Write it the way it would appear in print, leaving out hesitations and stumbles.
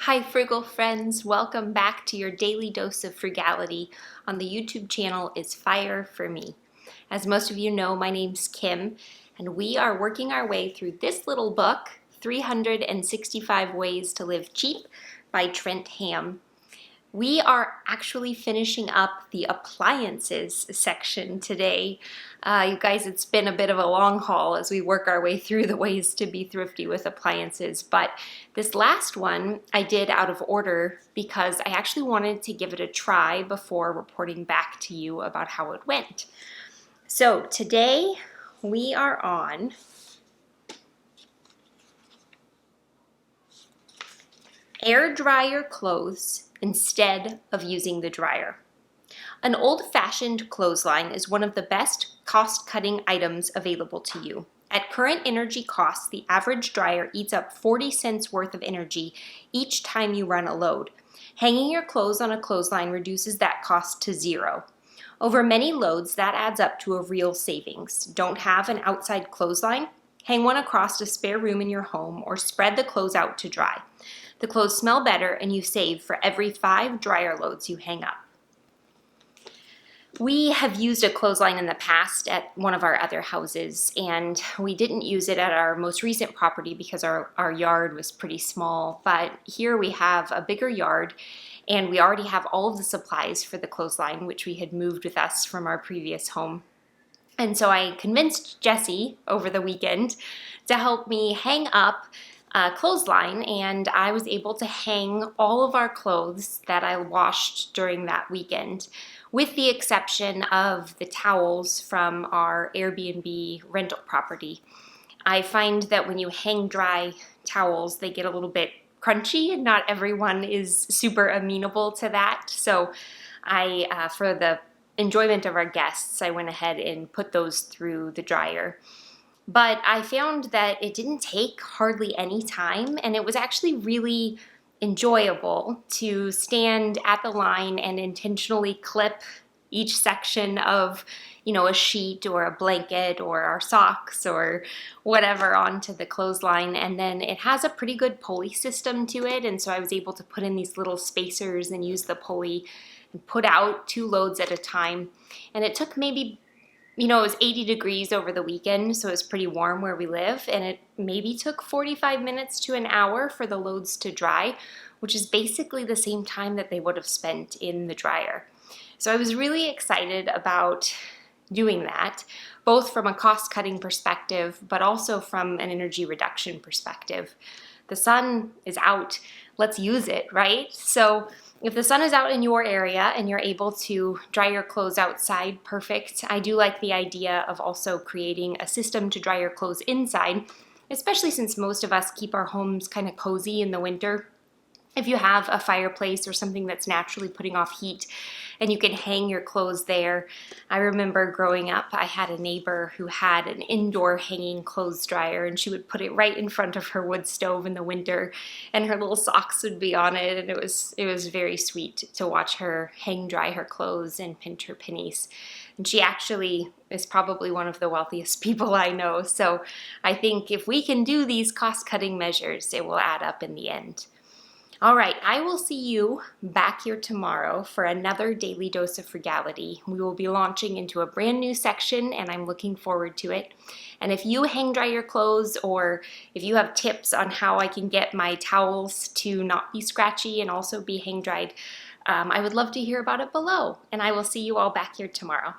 Hi frugal friends, welcome back to your daily dose of frugality on the YouTube channel Is Fire for Me. As most of you know, my name's Kim and we are working our way through this little book, 365 Ways to Live Cheap by Trent Ham. We are actually finishing up the appliances section today. You guys, it's been a bit of a long haul as we work our way through the ways to be thrifty with appliances, but this last one I did out of order because I actually wanted to give it a try before reporting back to you about how it went. So today we are on air dry your clothes instead of using the dryer. An old-fashioned clothesline is one of the best cost-cutting items available to you. At current energy costs, the average dryer eats up 40 cents worth of energy each time you run a load. Hanging your clothes on a clothesline reduces that cost to zero. Over many loads, that adds up to a real savings. Don't have an outside clothesline? Hang one across a spare room in your home or spread the clothes out to dry. The clothes smell better and you save for every 5 dryer loads you hang up. We have used a clothesline in the past at one of our other houses, and we didn't use it at our most recent property because our yard was pretty small, but here we have a bigger yard and we already have all of the supplies for the clothesline, which we had moved with us from our previous home. And so I convinced Jessie over the weekend to help me hang up a clothesline, and I was able to hang all of our clothes that I washed during that weekend, with the exception of the towels from our Airbnb rental property. I find that when you hang dry towels, they get a little bit crunchy, and not everyone is super amenable to that. So for the enjoyment of our guests, I went ahead and put those through the dryer. But I found that it didn't take hardly any time, and it was actually really enjoyable to stand at the line and intentionally clip each section of, a sheet or a blanket or our socks or whatever onto the clothesline. And then it has a pretty good pulley system to it, and so I was able to put in these little spacers and use the pulley and put out 2 loads at a time. And it took maybe it was 80 degrees over the weekend, so it was pretty warm where we live, and it maybe took 45 minutes to an hour for the loads to dry, which is basically the same time that they would have spent in the dryer. So I was really excited about doing that, both from a cost-cutting perspective, but also from an energy reduction perspective. The sun is out, let's use it, right? So if the sun is out in your area and you're able to dry your clothes outside, perfect. I do like the idea of also creating a system to dry your clothes inside, especially since most of us keep our homes kind of cozy in the winter. If you have a fireplace or something that's naturally putting off heat and you can hang your clothes there. I remember growing up, I had a neighbor who had an indoor hanging clothes dryer, and she would put it right in front of her wood stove in the winter, and her little socks would be on it, and it was very sweet to watch her hang dry her clothes and pinch her pennies. And she actually is probably one of the wealthiest people I know, so I think if we can do these cost-cutting measures, it will add up in the end. All right, I will see you back here tomorrow for another daily dose of frugality. We will be launching into a brand new section, and I'm looking forward to it. And if you hang dry your clothes, or if you have tips on how I can get my towels to not be scratchy and also be hang dried, I would love to hear about it below. And I will see you all back here tomorrow.